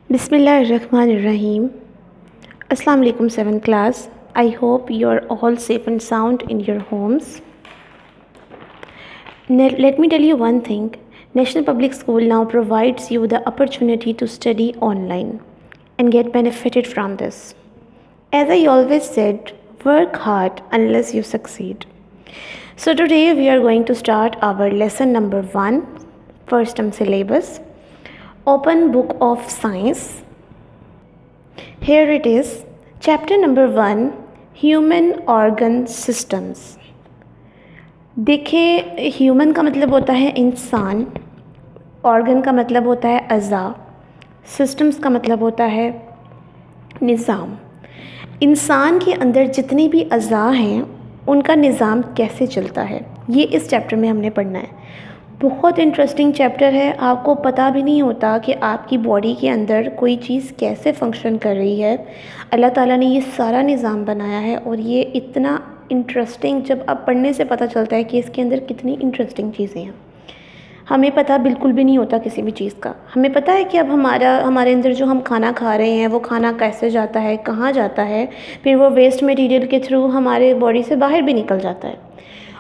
Bismillahirrahmanirrahim. Assalamu alaikum 7th class. I hope you are all safe and sound in your homes. Let me tell you one thing. National Public School now provides you the opportunity to study online and get benefited from this. As I always said, work hard unless you succeed. So today we are going to start our lesson number 1, first term syllabus. Open book of science. Here it is, chapter number 1, human organ systems. देखिए, human का मतलब होता है इंसान, organ का मतलब होता है अज़ा, सिस्टम्स का मतलब होता है निज़ाम। इंसान के अंदर जितने भी अज़ा हैं उनका निज़ाम कैसे चलता है, ये इस चैप्टर में हमने पढ़ना है। बहुत इंटरेस्टिंग चैप्टर है। आपको पता भी नहीं होता कि आपकी बॉडी के अंदर कोई चीज़ कैसे फंक्शन कर रही है। अल्लाह ताला ने ये सारा निज़ाम बनाया है और ये इतना इंटरेस्टिंग, जब आप पढ़ने से पता चलता है कि इसके अंदर कितनी इंटरेस्टिंग चीज़ें हैं। हमें पता बिल्कुल भी नहीं होता किसी भी चीज़ का। हमें पता है कि अब हमारे अंदर जो हम खाना खा रहे हैं वो खाना कैसे जाता है, कहाँ जाता है, फिर वो वेस्ट मटेरियल के थ्रू हमारे बॉडी से बाहर भी निकल जाता है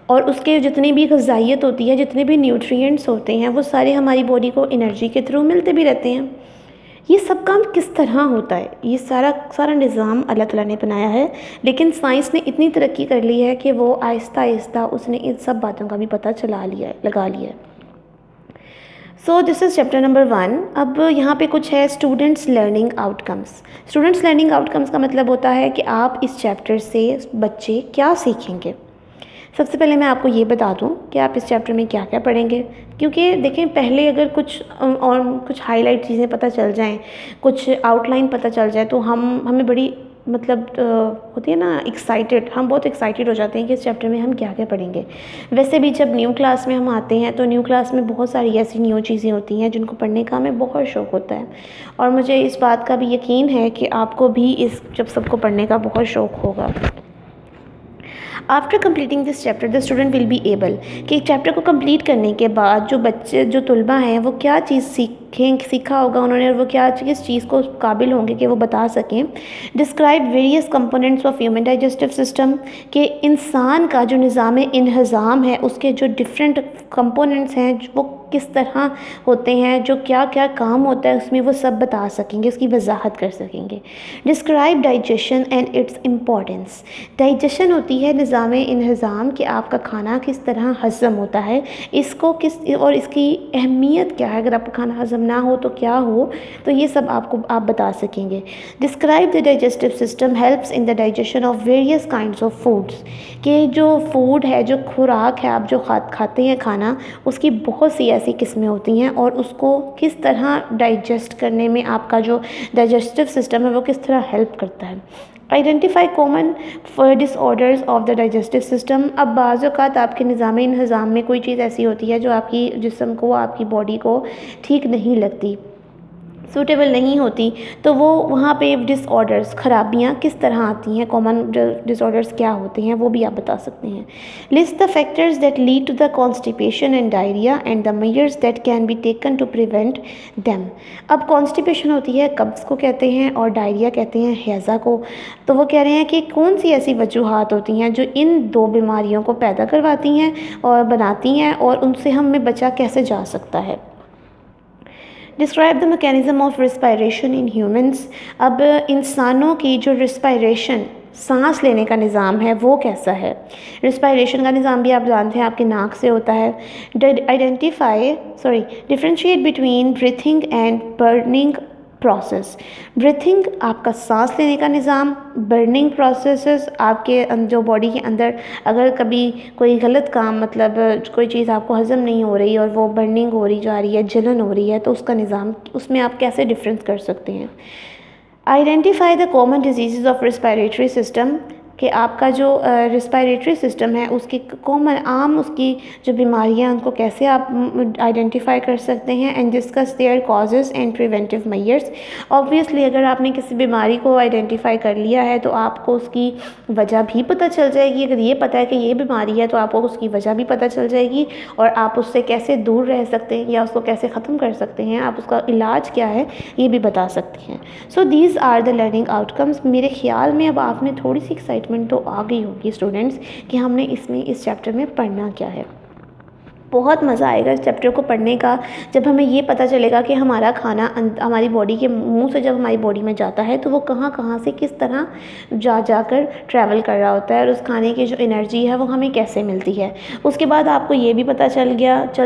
और उसके जितनी भी ग़िज़ाइयत होती है, जितने भी न्यूट्रिएंट्स होते हैं, वो सारे हमारी बॉडी को एनर्जी के थ्रू मिलते भी रहते हैं। ये सब काम किस तरह होता है, ये सारा निज़ाम अल्लाह ताला ने बनाया है। लेकिन साइंस ने इतनी तरक्की कर ली है कि वो आहिस्ता आहिस्ता उसने इन सब बातों का भी पता लगा लिया है। सो दिस इज़ चैप्टर नंबर 1। अब यहाँ पे कुछ है students learning outcomes. Students learning outcomes का मतलब होता है कि आप इस चैप्टर से बच्चे क्या सीखेंगे। सबसे पहले मैं आपको ये बता दूं कि आप इस चैप्टर में क्या क्या पढ़ेंगे, क्योंकि देखें, पहले अगर कुछ हाईलाइट चीज़ें पता चल जाएं, कुछ आउटलाइन पता चल जाए तो हमें बड़ी होती है ना एक्साइटेड, हम बहुत एक्साइटेड हो जाते हैं कि इस चैप्टर में हम क्या क्या पढ़ेंगे। वैसे भी जब न्यू क्लास में हम आते हैं तो न्यू क्लास में बहुत सारी ऐसी न्यू चीज़ें होती हैं जिनको पढ़ने का हमें बहुत शौक़ होता है और मुझे इस बात का भी यकीन है कि आपको भी जब सबको पढ़ने का बहुत शौक़ होगा। After completing this chapter the student will be able, कि चैप्टर को कंप्लीट करने के बाद जो तुलबा हैं वो क्या चीज़ सीखा होगा उन्होंने और वो किस चीज़ को काबिल होंगे कि वो बता सकें। Describe various components of human digestive system, कि इंसान का जो निज़ाम इंहज़ाम है उसके जो डिफरेंट कंपोनेंट्स हैं वो किस तरह होते हैं, जो क्या क्या काम होता है उसमें, वो सब बता सकेंगे, उसकी वजाहत कर सकेंगे। Describe digestion and it's importance. Digestion होती है निज़ाम इंहज़ाम, कि आपका खाना किस तरह हज़म होता है, इसकी अहमियत क्या है, अगर आपका खाना हज़म ना हो तो क्या हो, तो ये सब आप बता सकेंगे। Describe the digestive system helps in the digestion of various kinds of foods, कि जो फूड है, जो खुराक है, आप जो खाते हैं खाना, उसकी बहुत सी ऐसी किस्में होती हैं और उसको किस तरह डाइजेस्ट करने में आपका जो डाइजेस्टिव सिस्टम है वो किस तरह हेल्प करता है। Identify common disorders of the digestive system. अब बाज़ औक़ात आपके निज़ाम इंहज़ाम में कोई चीज़ ऐसी होती है जो आपकी जिस्म को, आपकी बॉडी को ठीक नहीं लगती, सूटेबल नहीं होती, तो वो वहाँ पे डिसऑर्डर्स, ख़राबियाँ किस तरह आती हैं, कॉमन डिसऑर्डर्स क्या होते हैं, वो भी आप बता सकते हैं। List the factors that lead to the constipation and diarrhoea and the measures that can be taken to prevent them. अब कॉन्स्टिपेशन होती है, कब्ज़ को कहते हैं, और डायरिया कहते हैं हैज़ा को। तो वो कह रहे हैं कि कौन सी ऐसी वजूहात होती हैं जो इन दो बीमारियों को पैदा करवाती हैं और बनाती हैं, और उनसे हमें बचा कैसे जा सकता है। Describe the mechanism of respiration in humans. अब इंसानों की जो रिस्पायरेशन, सांस लेने का निज़ाम है, वो कैसा है। रिस्पायरेशन का निज़ाम भी आप जानते हैं, आपके नाक से होता है। Differentiate between breathing and burning process. Breathing आपका सांस लेने का निज़ाम, बर्निंग प्रोसेसेस आपके जो बॉडी के अंदर अगर कभी कोई गलत काम, कोई चीज़ आपको हज़म नहीं हो रही और वो बर्निंग हो रही जा रही है, जलन हो रही है, तो उसका निज़ाम, उसमें आप कैसे डिफरेंस कर सकते हैं। Identify the common disease of respiratory system. कि आपका जो रिस्पायरेटरी सिस्टम है उसकी कॉमन आम उसकी जो बीमारियां उनको कैसे आप आइडेंटिफाई कर सकते हैं and discuss their causes and preventive measures. Obviously अगर आपने किसी बीमारी को आइडेंटिफाई कर लिया है तो आपको उसकी वजह भी पता चल जाएगी। अगर ये पता है कि ये बीमारी है तो आपको उसकी वजह भी पता चल जाएगी और आप उससे कैसे दूर रह सकते हैं या उसको कैसे ख़त्म कर सकते हैं, आप उसका इलाज क्या है ये भी बता सकते हैं। So these are the learning outcomes. मेरे ख्याल में अब आप में थोड़ी सी एक्साइटमेंट तो आ गई होगी स्टूडेंट्स कि हमने इस चैप्टर में पढ़ना क्या है। बहुत मज़ा आएगा इस चैप्टर को पढ़ने का जब हमें ये पता चलेगा कि हमारा खाना हमारी बॉडी के मुंह से जब हमारी बॉडी में जाता है तो वो कहाँ कहाँ से किस तरह जाकर ट्रैवल कर रहा होता है और उस खाने की जो एनर्जी है वो हमें कैसे मिलती है। उसके बाद आपको ये भी पता चल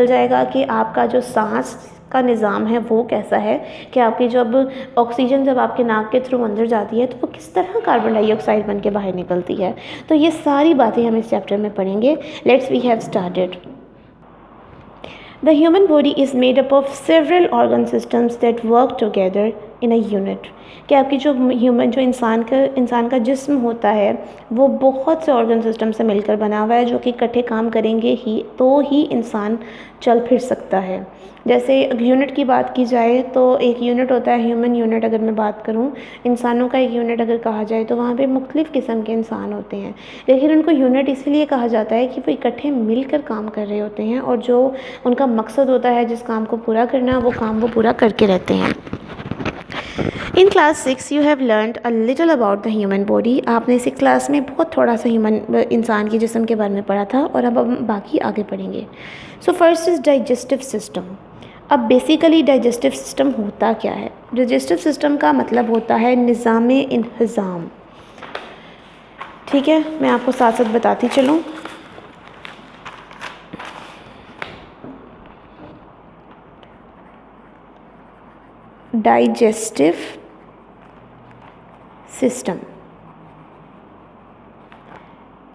जाएगा कि आपका जो सांस का निज़ाम है वो कैसा है, कि आपकी जब ऑक्सीजन जब आपके नाक के थ्रू अंदर जाती है तो वो किस तरह कार्बन डाइऑक्साइड बन के बाहर निकलती है। तो ये सारी बातें हम इस चैप्टर में पढ़ेंगे। Let's we have started. The human body is made up of several organ systems that work together in a unit। कि आपकी जो इंसान का जिस्म होता है वो बहुत से ऑर्गन सिस्टम से मिलकर बना हुआ है जो कि इकट्ठे काम करेंगे ही तो ही इंसान चल फिर सकता है। जैसे यूनिट की बात की जाए तो एक यूनिट होता है ह्यूमन यूनिट। अगर मैं बात करूं इंसानों का एक यूनिट अगर कहा जाए तो वहाँ पे मुख्तलिफ़ किस्म के इंसान होते हैं, लेकिन उनको यूनिट इसलिए कहा जाता है कि वो इकट्ठे मिलकर काम कर रहे होते हैं और जो उनका मकसद होता है जिस काम को पूरा करना वो काम वो पूरा करके रहते हैं। In class 6 you have learned a little about the human body. आपने 6 क्लास में बहुत थोड़ा सा इंसान के जिस्म के बारे में पढ़ा था और अब हम बाकी आगे पढ़ेंगे। So first is digestive system. अब बेसिकली डाइजेस्टिव सिस्टम होता क्या है? डाइजेस्टिव सिस्टम का मतलब होता है निज़ाम इंतज़ाम। ठीक है, मैं आपको साथ साथ बताती चलूँ। डाइजेस्टिव सिस्टम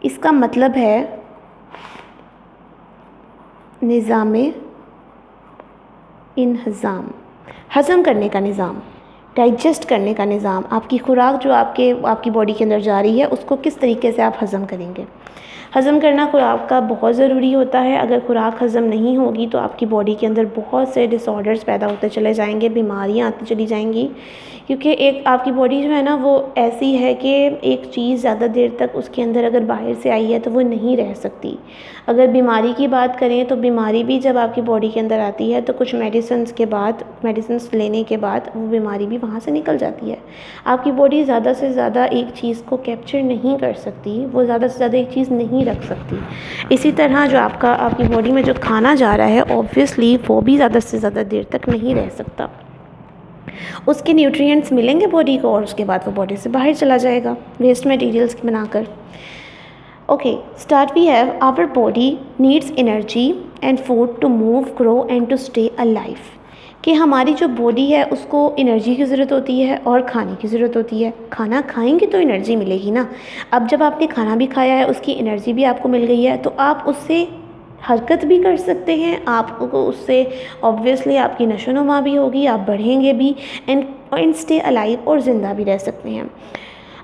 इसका मतलब है निज़ाम इंतज़ाम, हज़म करने का निज़ाम, डाइजेस्ट करने का निज़ाम। आपकी खुराक जो आपकी बॉडी के अंदर जा रही है उसको किस तरीके से आप हज़म करेंगे। हज़म करना खुराक का बहुत ज़रूरी होता है। अगर खुराक हज़म नहीं होगी तो आपकी बॉडी के अंदर बहुत से डिसऑर्डर्स पैदा होते चले जाएंगे, बीमारियां आती चली जाएंगी, क्योंकि एक आपकी बॉडी जो है ना वो ऐसी है कि एक चीज़ ज़्यादा देर तक उसके अंदर अगर बाहर से आई है तो वो नहीं रह सकती। अगर बीमारी की बात करें तो बीमारी भी जब आपकी बॉडी के अंदर आती है तो कुछ मेडिसिन लेने के बाद वो बीमारी भी वहाँ से निकल जाती है। आपकी बॉडी ज़्यादा से ज़्यादा एक चीज़ को कैप्चर नहीं कर सकती, वो ज़्यादा से ज़्यादा एक चीज़ नहीं रख सकती। इसी तरह जो आपकी बॉडी में जो खाना जा रहा है ऑब्वियसली वो भी ज़्यादा से ज़्यादा देर तक नहीं रह सकता। उसके न्यूट्रिएंट्स मिलेंगे बॉडी को और उसके बाद वो बॉडी से बाहर चला जाएगा वेस्ट मटेरियल्स बनाकर। Okay, start we have our body needs energy and food to move, grow and to stay alive. कि हमारी जो बॉडी है उसको एनर्जी की ज़रूरत होती है और खाने की ज़रूरत होती है। खाना खाएंगे तो एनर्जी मिलेगी ना। अब जब आपने खाना भी खाया है उसकी एनर्जी भी आपको मिल गई है तो आप उससे हरकत भी कर सकते हैं, आपको उससे ऑब्वियसली आपकी नशोनुमा भी होगी, आप बढ़ेंगे भी एंड स्टे अलाइव और ज़िंदा भी रह सकते हैं।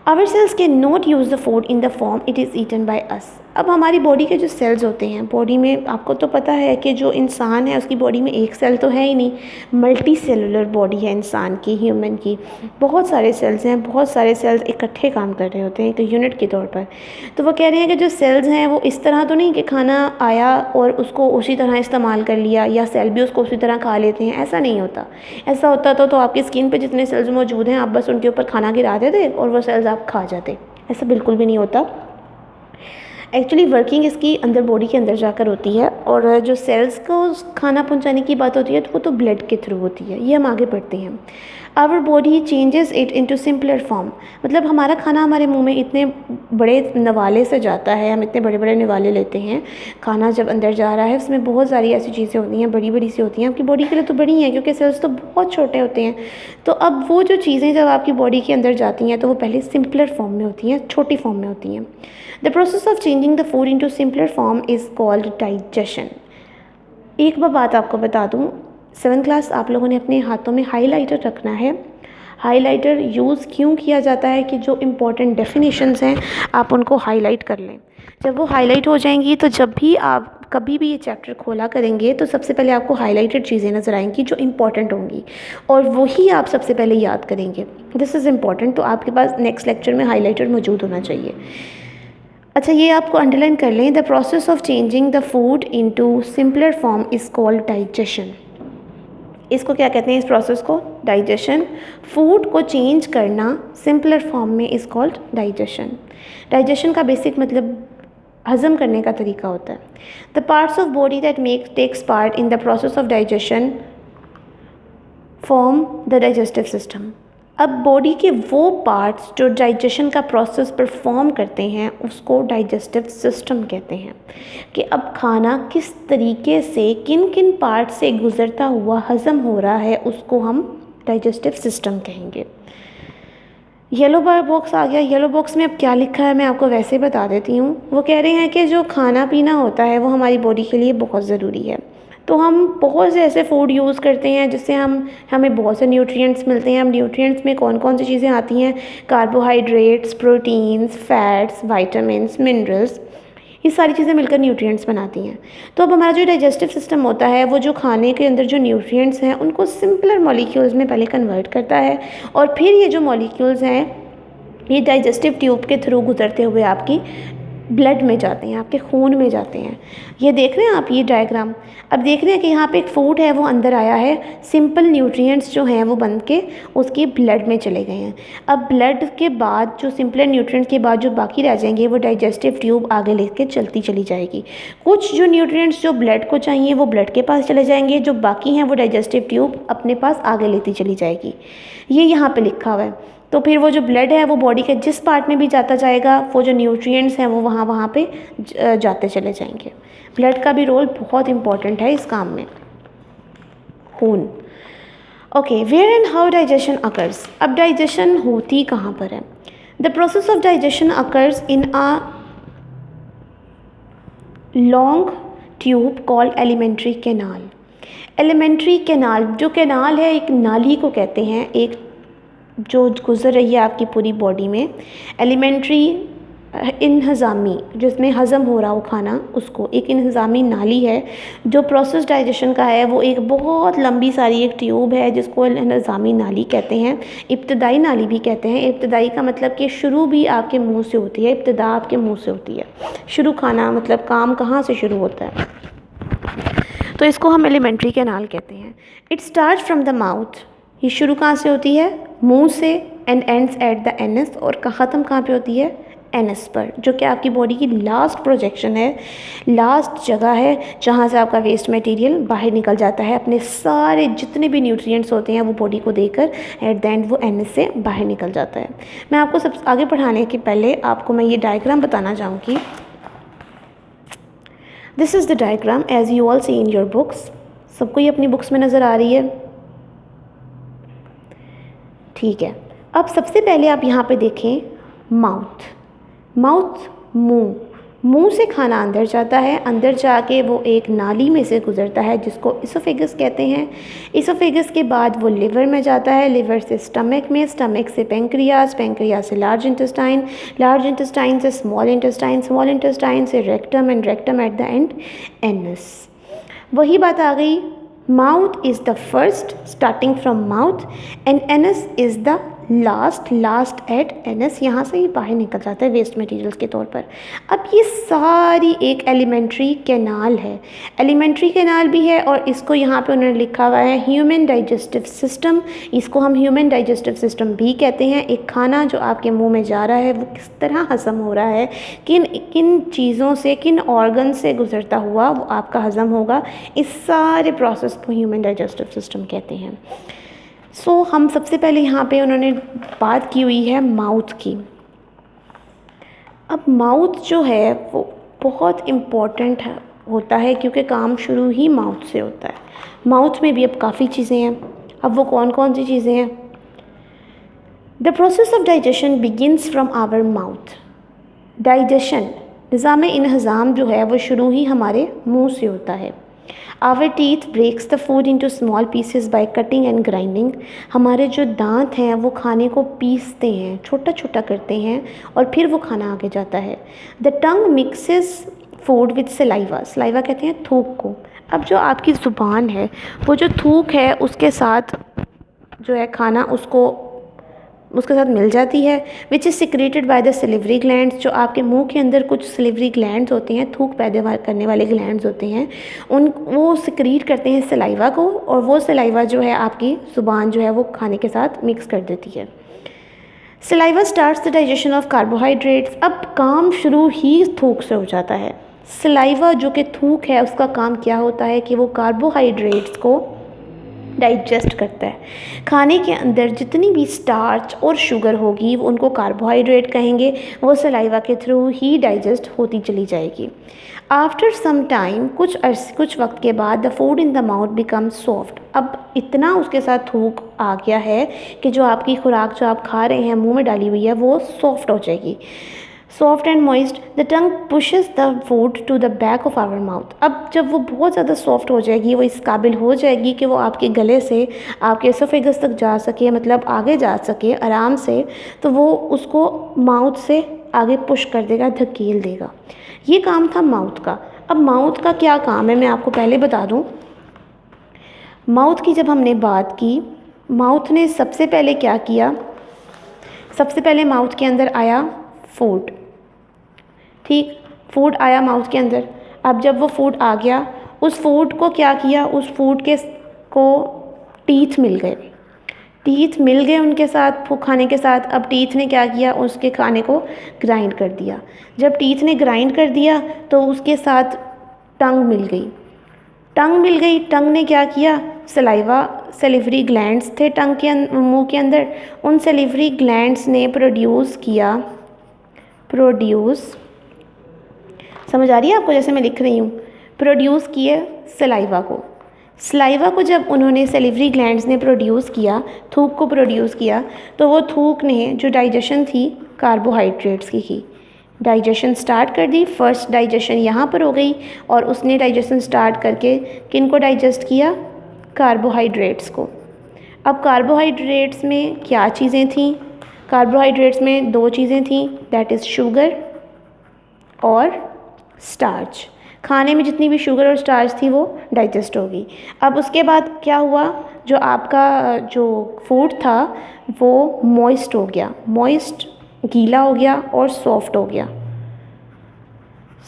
Our cells can not use the food in the form it is eaten by us. अब हमारी बॉडी के जो सेल्स होते हैं बॉडी में, आपको तो पता है कि जो इंसान है उसकी बॉडी में एक सेल तो है ही नहीं, मल्टी सेलुलर बॉडी है इंसान की, ह्यूमन की। बहुत सारे सेल्स हैं, बहुत सारे सेल्स इकट्ठे काम कर रहे होते हैं एक यूनिट के तौर पर। तो वो कह रहे हैं कि जो सेल्स हैं वो इस तरह तो नहीं कि खाना आया और उसको उसी तरह इस्तेमाल कर लिया या सेल भी उसको उसी तरह खा लेते हैं, ऐसा नहीं होता। ऐसा होता तो आपकी स्किन पर जितने सेल्स मौजूद हैं आप बस उनके ऊपर खाना गिरा देते और वो सेल्स आप खा जाते। ऐसा बिल्कुल भी नहीं होता। एक्चुअली वर्किंग इसकी अंदर बॉडी के अंदर जाकर होती है और जो सेल्स को खाना पहुंचाने की बात होती है तो वो तो ब्लड के थ्रू होती है। ये हम आगे बढ़ते हैं। Our body changes it into simpler form. मतलब हमारा खाना हमारे मुंह में इतने बड़े नवाले से जाता है, हम इतने बड़े बड़े निवाले लेते हैं। खाना जब अंदर जा रहा है उसमें बहुत सारी ऐसी चीज़ें होती हैं, बड़ी बड़ी सी होती हैं। आपकी बॉडी के लिए तो बड़ी हैं क्योंकि सेल्स तो बहुत छोटे होते हैं। तो अब वो जो चीज़ें जब आपकी बॉडी के अंदर जाती हैं तो वो पहले सिंपलर फॉर्म में होती हैं, छोटी फॉर्म में होती हैं। The process of changing the food into simpler form is called digestion. एक बात आपको बता दूं, 7th क्लास आप लोगों ने अपने हाथों में हाइलाइटर रखना है। हाइलाइटर यूज़ क्यों किया जाता है कि जो इम्पोर्टेंट डेफिनेशंस हैं आप उनको हाईलाइट कर लें। जब वो हाईलाइट हो जाएंगी तो जब भी आप कभी भी ये चैप्टर खोला करेंगे तो सबसे पहले आपको हाईलाइटेड चीज़ें नज़र आएंगी जो इम्पॉर्टेंट होंगी और वही आप सबसे पहले याद करेंगे। दिस इज़ इम्पॉर्टेंट, तो आपके पास नेक्स्ट लेक्चर में हाईलाइटर मौजूद होना चाहिए। अच्छा, ये आपको अंडरलाइन कर लें। The process of changing the food into simpler form is called digestion. इसको क्या कहते हैं, इस प्रोसेस को? डाइजेशन। फूड को चेंज करना सिंपलर फॉर्म में इज़ कॉल्ड डाइजेशन। डाइजेशन का बेसिक मतलब हज़म करने का तरीका होता है। The parts of body that takes part in the process of digestion form the digestive system. अब बॉडी के वो पार्ट्स जो डाइजेशन का प्रोसेस परफॉर्म करते हैं उसको डाइजेस्टिव सिस्टम कहते हैं। कि अब खाना किस तरीके से किन किन पार्ट से गुज़रता हुआ हज़म हो रहा है उसको हम डाइजेस्टिव सिस्टम कहेंगे। येलो बॉक्स आ गया। येलो बॉक्स में अब क्या लिखा है मैं आपको वैसे बता देती हूँ। वो कह रहे हैं कि जो खाना पीना होता है वो हमारी बॉडी के लिए बहुत ज़रूरी है। तो हम बहुत से ऐसे फूड यूज़ करते हैं जिससे हमें बहुत से न्यूट्रिएंट्स मिलते हैं। हम न्यूट्रिएंट्स में कौन कौन सी चीज़ें आती हैं? Carbohydrates, proteins, fats, vitamins, minerals, ये सारी चीज़ें मिलकर न्यूट्रिएंट्स बनाती हैं। तो अब हमारा जो डाइजेस्टिव सिस्टम होता है वो जो खाने के अंदर जो न्यूट्रिएंट्स हैं उनको सिंपलर मॉलिक्यूल्स में पहले कन्वर्ट करता है और फिर ये जो मॉलिक्यूल्स हैं ये डाइजेस्टिव ट्यूब के थ्रू गुजरते हुए आपकी ब्लड में जाते हैं, आपके खून में जाते हैं। ये देख रहे हैं आप ये डायग्राम। अब देख रहे हैं कि यहाँ पे एक फूड है वो अंदर आया है, सिंपल न्यूट्रिएंट्स जो हैं वो बन के उसके ब्लड में चले गए हैं। अब ब्लड के बाद जो सिंपल न्यूट्रिएंट्स के बाद जो बाकी रह जाएंगे वो डाइजेस्टिव ट्यूब आगे लेके चलती चली जाएगी। कुछ जो न्यूट्रिएंट्स जो ब्लड को चाहिए वो ब्लड के पास चले जाएंगे, जो बाकी हैं वो डाइजेस्टिव ट्यूब अपने पास आगे लेती चली जाएगी। ये यहाँ पर लिखा हुआ है। तो फिर वो जो ब्लड है वो बॉडी के जिस पार्ट में भी जाता जाएगा वो जो न्यूट्रिएंट्स हैं वो वहाँ पे जाते चले जाएंगे। ब्लड का भी रोल बहुत इम्पॉर्टेंट है इस काम में। खून। Okay, where and how digestion occurs. अब डाइजेशन होती कहाँ पर है? The process of digestion occurs in a long tube called alimentary canal. Alimentary canal, जो कैनाल है एक नाली को कहते हैं, एक जो गुज़र रही है आपकी पूरी बॉडी में। एलिमेंट्री इनहज़ामी, जिसमें हज़म हो रहा हो खाना, उसको एक इनहज़ामी नाली है। जो प्रोसेस डाइजेशन का है वो एक बहुत लंबी सारी एक ट्यूब है जिसको इनहज़ामी नाली कहते हैं। इब्तदाई नाली भी कहते हैं। इब्तदाई का मतलब कि शुरू भी आपके मुंह से होती है, इब्तदा आपके मुंह से होती है। शुरू खाना मतलब काम कहाँ से शुरू होता है, तो इसको हम एलिमेंट्री कैनाल कहते हैं। It start from the mouth, ये शुरू कहाँ से होती है? मुंह से। And ends at the anus, और ख़त्म कहाँ पे होती है? एनस पर, जो कि आपकी बॉडी की लास्ट प्रोजेक्शन है, लास्ट जगह है जहाँ से आपका वेस्ट मटेरियल बाहर निकल जाता है। अपने सारे जितने भी न्यूट्रिएंट्स होते हैं वो बॉडी को देकर एट द एंड वो एनस से बाहर निकल जाता है। मैं आपको सब आगे बढ़ाने के पहले आपको मैं ये डायग्राम बताना चाहूँगी। This is the diagram as you all see in your books. सबको ये अपनी बुक्स में नज़र आ रही है? ठीक है। अब सबसे पहले आप यहाँ पे देखें माउथ। माउथ मुंह से खाना अंदर जाता है, अंदर जाके वो एक नाली में से गुजरता है जिसको इसोफेगस कहते हैं। इसोफेगस के बाद वो लिवर में जाता है, लिवर से स्टमक में, स्टमक से पेंक्रियाज, पेंक्रियाज से लार्ज इंटेस्टाइन, लार्ज इंटेस्टाइन से स्मॉल इंटेस्टाइन, स्मॉल इंटेस्टाइन से rectum, and rectum at the end anus. वही बात आ गई, mouth is the first starting from mouth and anus is the last at anus. यहाँ से ही बाहर निकल जाता है वेस्ट मटेरियल्स के तौर पर। अब ये सारी एक एलिमेंट्री कैनाल है, एलिमेंट्री कैनाल भी है, और इसको यहाँ पे उन्होंने लिखा हुआ है ह्यूमन डाइजेस्टिव सिस्टम। इसको हम ह्यूमन डाइजेस्टिव सिस्टम भी कहते हैं। एक खाना जो आपके मुंह में जा रहा है वो किस तरह हज़म हो रहा है, किन किन चीज़ों से, किन ऑर्गन से गुजरता हुआ वो आपका हज़म होगा, इस सारे प्रोसेस को ह्यूमन डाइजेस्टिव सिस्टम कहते हैं। सो हम सबसे पहले यहाँ पे उन्होंने बात की हुई है माउथ की। अब माउथ जो है वो बहुत इम्पॉर्टेंट होता है क्योंकि काम शुरू ही माउथ से होता है। माउथ में भी अब काफ़ी चीज़ें हैं। अब वो कौन कौन सी चीज़ें हैं? The process of digestion begins from our mouth. Digestion, निज़ाम इंहज़ाम जो है वो शुरू ही हमारे मुंह से होता है। Our teeth breaks the food into small pieces by cutting and grinding. हमारे जो दांत हैं वो खाने को पीसते हैं, छोटा छोटा करते हैं और फिर वो खाना आगे जाता है। The tongue mixes food with saliva. Saliva कहते हैं थूक को। अब जो आपकी ज़ुबान है वो जो थूक है उसके साथ जो है खाना उसके साथ मिल जाती है, which is secreted by the salivary glands. जो आपके मुंह के अंदर कुछ सलिवरी ग्लैंड्स होते हैं, थूक पैदा करने वाले ग्लैंड्स होते हैं, वो सिक्रीट करते हैं सलाइवा को, और वो सलाइवा जो है आपकी ज़ुबान जो है वो खाने के साथ मिक्स कर देती है। Saliva starts the digestion of carbohydrates. अब काम शुरू ही थूक से हो जाता है। सलाइवा जो कि थूक है उसका काम क्या होता है कि वो कार्बोहाइड्रेट्स को डाइजेस्ट करता है। खाने के अंदर जितनी भी स्टार्च और शुगर होगी वो उनको कार्बोहाइड्रेट कहेंगे, वो सलाइवा के थ्रू ही डाइजेस्ट होती चली जाएगी। आफ्टर सम टाइम, कुछ वक्त के बाद, the food in the mouth become soft. अब इतना उसके साथ थूक आ गया है कि जो आपकी खुराक जो आप खा रहे हैं मुंह में डाली हुई है वो सॉफ्ट हो जाएगी। Soft and moist, the tongue pushes the food to the back of our mouth. अब जब वो बहुत ज़्यादा सॉफ्ट हो जाएगी, वो इस काबिल हो जाएगी कि वो आपके गले से आपके एसोफेगस तक जा सके, मतलब आगे जा सके आराम से, तो वो उसको माउथ से आगे पुश कर देगा, धकेल देगा। ये काम था माउथ का। अब माउथ का क्या काम है मैं आपको पहले बता दूँ। माउथ की जब हमने बात की, माउथ ने सबसे पहले क्या किया, सबसे पहले माउथ के अंदर आया फूड। ठीक, फूड आया माउथ के अंदर। अब जब वो फूड आ गया, उस फूड को क्या किया, उस फूड को टीथ मिल गए। टीथ मिल गए उनके साथ खाने के साथ। अब टीथ ने क्या किया, उसके खाने को ग्राइंड कर दिया। जब टीथ ने ग्राइंड कर दिया तो उसके साथ टंग मिल गई। टंग मिल गई, टंग ने क्या किया, सलिवरी ग्लैंड्स थे टंग के मुंह के अंदर, उन सलिवरी ग्लैंड्स ने समझ आ रही है आपको जैसे मैं लिख रही हूँ, प्रोड्यूस किए सलाइवा को। सलाइवा को जब उन्होंने सलिवरी ग्लैंड्स ने प्रोड्यूस किया, थूक को प्रोड्यूस किया, तो वो थूक ने जो डाइजेशन थी कार्बोहाइड्रेट्स की डाइजेशन स्टार्ट कर दी। फर्स्ट डाइजेशन यहाँ पर हो गई और उसने डाइजेशन स्टार्ट करके किन को डाइजेस्ट किया, कार्बोहाइड्रेट्स को। अब कार्बोहाइड्रेट्स में क्या चीज़ें थीं, कार्बोहाइड्रेट्स में दो चीज़ें थीं, दैट इज़ शुगर और स्टार्च। खाने में जितनी भी शुगर और स्टार्च थी वो डाइजेस्ट होगी। अब उसके बाद क्या हुआ, जो आपका जो फूड था वो मॉइस्ट हो गया, मॉइस्ट गीला हो गया और सॉफ्ट हो गया,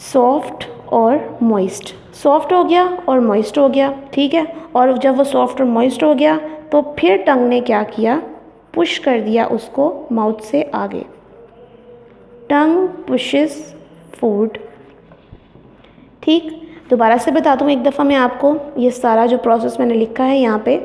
सॉफ्ट और मॉइस्ट, सॉफ्ट हो गया और मॉइस्ट हो गया। ठीक है, और जब वो सॉफ्ट और मॉइस्ट हो गया तो फिर टंग ने क्या किया, पुश कर दिया उसको माउथ से आगे। टंग पुशेस फूड। ठीक, दोबारा से बता दूँ एक दफ़ा मैं आपको, ये सारा जो प्रोसेस मैंने लिखा है यहाँ पे।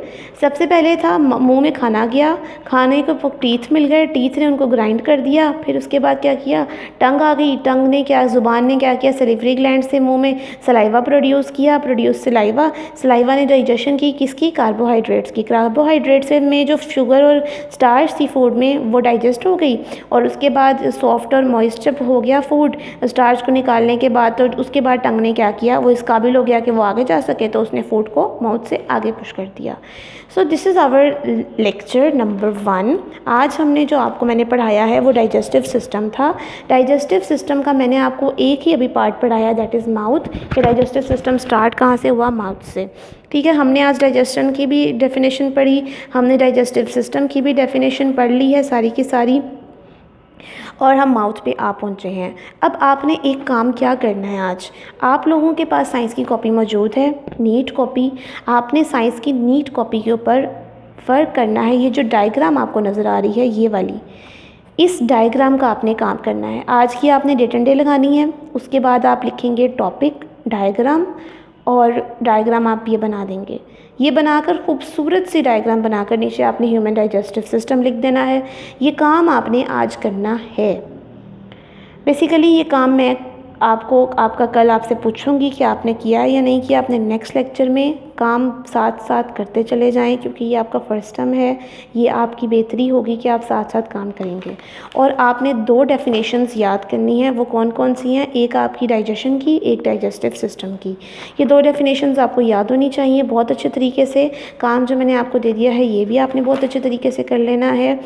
सबसे पहले था मुंह में खाना गया, खाने को टीथ मिल गए, टीथ ने उनको ग्राइंड कर दिया। फिर उसके बाद क्या किया, टंग आ गई, टंग ने क्या, ज़ुबान ने क्या किया, सलिवरी ग्लैंड से मुंह में सलाइवा प्रोड्यूस किया, सलाइवा, सलाइवा ने डाइजेशन की किसकी, कार्बोहाइड्रेट्स की। कार्बोहाइड्रेट्स में जो शुगर और स्टार्च थी फूड में वो डाइजेस्ट हो गई, और उसके बाद सॉफ्ट और मॉइस्ट जब हो गया फूड स्टार्च को निकालने के बाद, तो उसके बाद टंग ने क्या किया, इस काबिल हो गया कि वो आगे जा सके, तो उसने फूड को माउथ से आगे पुश कर दिया। So this is our lecture number 1। आज हमने जो आपको मैंने पढ़ाया है वो डाइजेस्टिव सिस्टम था। डाइजेस्टिव सिस्टम का मैंने आपको एक ही अभी पार्ट पढ़ाया, दैट इज़ माउथ, कि डाइजेस्टिव सिस्टम स्टार्ट कहाँ से हुआ, माउथ से। ठीक है, हमने आज डाइजेशन की भी डेफिनेशन पढ़ी, हमने डाइजेस्टिव सिस्टम की भी डेफिनेशन पढ़ ली है सारी की सारी, और हम माउथ पे आ पहुँचे हैं। अब आपने एक काम क्या करना है, आज आप लोगों के पास साइंस की कॉपी मौजूद है, नीट कॉपी। आपने साइंस की नीट कॉपी के ऊपर फ़र्क करना है। ये जो डायग्राम आपको नज़र आ रही है ये वाली, इस डायग्राम का आपने काम करना है। आज की आपने डेट एंड डे लगानी है, उसके बाद आप लिखेंगे टॉपिक, डायग्राम, और डायग्राम आप ये बना देंगे। ये बनाकर खूबसूरत सी डायग्राम बनाकर नीचे आपने ह्यूमन डाइजेस्टिव सिस्टम लिख देना है। ये काम आपने आज करना है। बेसिकली ये काम मैं आपका कल आपसे पूछूंगी कि आपने किया या नहीं किया, आपने नेक्स्ट लेक्चर में काम साथ साथ करते चले जाएं, क्योंकि ये आपका फ़र्स्ट टर्म है। ये आपकी बेहतरी होगी कि आप साथ साथ काम करेंगे। और आपने 2 डेफिनेशंस याद करनी है। वो कौन कौन सी हैं? एक आपकी डाइजेशन की, एक डाइजेस्टिव सिस्टम की। ये 2 डेफिनेशंस आपको याद होनी चाहिए बहुत अच्छे तरीके से। काम जो मैंने आपको दे दिया है ये भी आपने बहुत अच्छे तरीके से कर लेना है।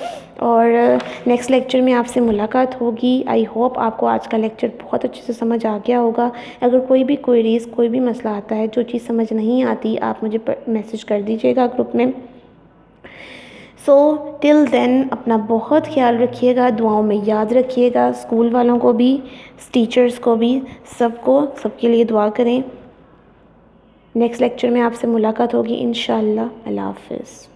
और नेक्स्ट लेक्चर में आपसे मुलाकात होगी। आई होप आपको आज का लेक्चर बहुत अच्छे से समझ आ गया होगा। अगर कोई भी क्वेरीज़, कोई भी मसला आता है, जो चीज़ समझ नहीं आती, आप मुझे मैसेज कर दीजिएगा ग्रुप में। सो टिल देन अपना बहुत ख्याल रखिएगा, दुआओं में याद रखिएगा। स्कूल वालों को भी, टीचर्स को भी, सबके लिए दुआ करें। नेक्स्ट लेक्चर में आपसे मुलाकात होगी इंशाअल्लाह। अल्लाह हाफ़िज़।